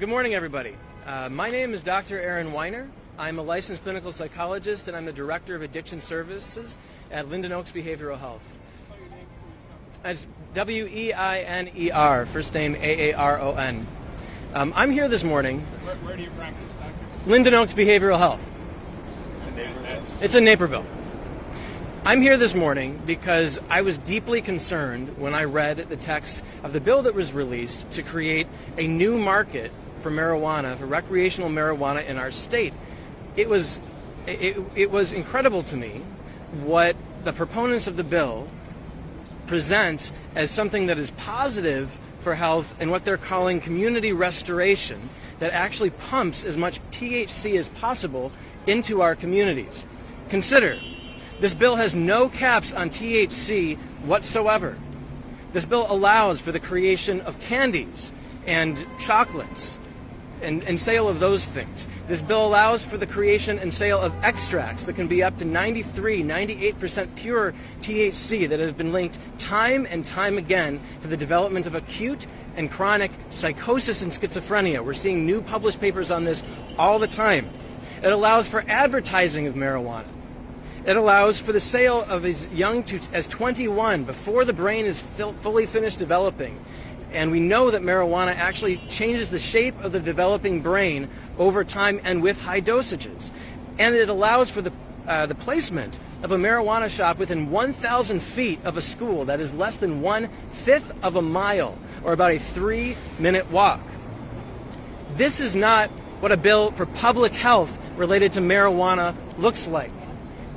Good morning, everybody. My name is Dr. Aaron Weiner. I'm a licensed clinical psychologist, and I'm the Director of Addiction Services at Linden Oaks Behavioral Health. It's Weiner, first name Aaron. I'm here this morning. Where do you practice, Doctor? Linden Oaks Behavioral Health. It's in Naperville. I'm here this morning because I was deeply concerned when I read the text of the bill that was released to create a new market for marijuana, for recreational marijuana in our state. It was incredible to me what the proponents of the bill present as something that is positive for health and what they're calling community restoration that actually pumps as much THC as possible into our communities. Consider, this bill has no caps on THC whatsoever. This bill allows for the creation of candies and chocolates and sale of those things. This bill allows for the creation and sale of extracts that can be up to 98% pure THC that have been linked time and time again to the development of acute and chronic psychosis and schizophrenia. We're seeing new published papers on this all the time. It allows for advertising of marijuana. It allows for the sale of as young as 21 before the brain is fully finished developing. And we know that marijuana actually changes the shape of the developing brain over time and with high dosages. And it allows for the placement of a marijuana shop within 1,000 feet of a school that is less than 1/5 of a mile, or about a 3-minute walk. This is not what a bill for public health related to marijuana looks like.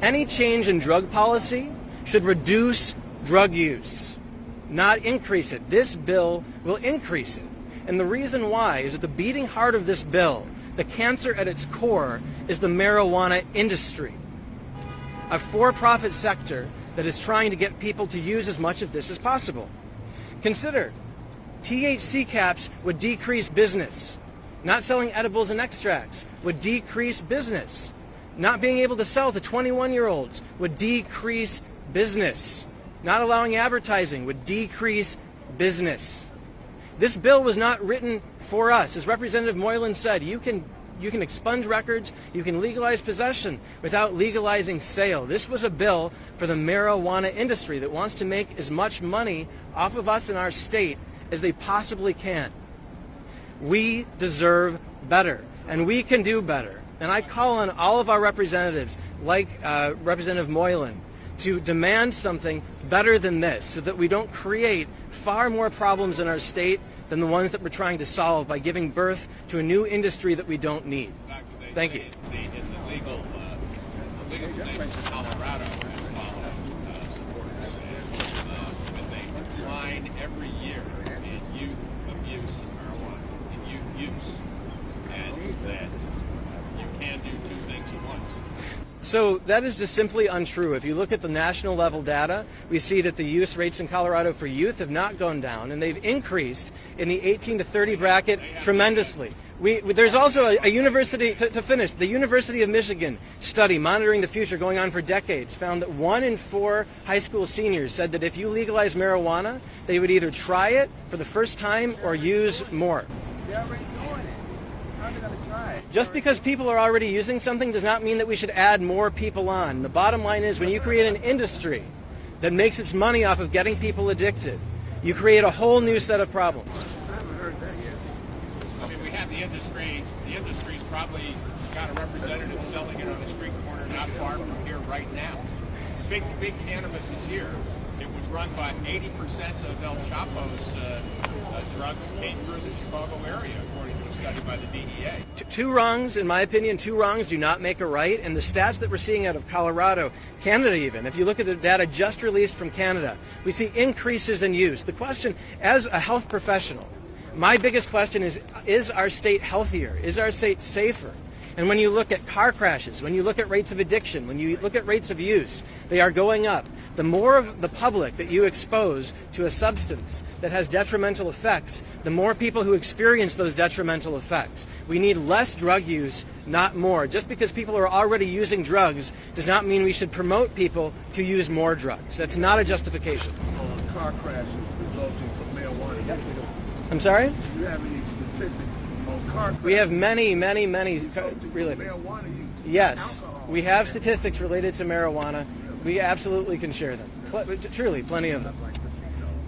Any change in drug policy should reduce drug use, not increase it. This bill will increase it. And the reason why is that the beating heart of this bill, the cancer at its core, is the marijuana industry, a for-profit sector that is trying to get people to use as much of this as possible. Consider, THC caps would decrease business. Not selling edibles and extracts would decrease business. Not being able to sell to 21-year-olds would decrease business. Not allowing advertising would decrease business. This bill was not written for us. As Representative Moylan said, you can expunge records, you can legalize possession without legalizing sale. This was a bill for the marijuana industry that wants to make as much money off of us in our state as they possibly can. We deserve better, and we can do better. And I call on all of our representatives, like Representative Moylan, to demand something better than this so that we don't create far more problems in our state than the ones that we're trying to solve by giving birth to a new industry that we don't need. Thank you. It's illegal possession in Colorado and they decline every year in youth abuse of marijuana, in youth use, and that you can do two things at once. So that is just simply untrue. If you look at the national level data, we see that the use rates in Colorado for youth have not gone down, and they've increased in the 18 to 30 bracket tremendously. There's also a university, to finish, the University of Michigan study monitoring the future going on for decades found that 1 in 4 high school seniors said that if you legalize marijuana, they would either try it for the first time or use more. They're already doing it. How are they going to try it? Just because people are already using something does not mean that we should add more people on. The bottom line is when you create an industry that makes its money off of getting people addicted, you create a whole new set of problems. I haven't heard that yet. I mean, we have the industry. The industry's probably got a representative selling it on a street corner not far from here right now. Big cannabis is here. It was run by 80% of El Chapo's drugs came through the Chicago area, according to a study by the DEA. Two wrongs, in my opinion, two wrongs do not make a right. And the stats that we're seeing out of Colorado, Canada even, if you look at the data just released from Canada, we see increases in use. The question, as a health professional, my biggest question is our state healthier? Is our state safer? And when you look at car crashes, when you look at rates of addiction, when you look at rates of use, they are going up. The more of the public that you expose to a substance that has detrimental effects, the more people who experience those detrimental effects. We need less drug use, not more. Just because people are already using drugs does not mean we should promote people to use more drugs. That's not a justification. Car crashes resulting from marijuana. I'm sorry? Do you have any statistics We have many related. Marijuana use. Yes, Alcohol. we have statistics related to marijuana. We absolutely can share them. Truly, plenty of them.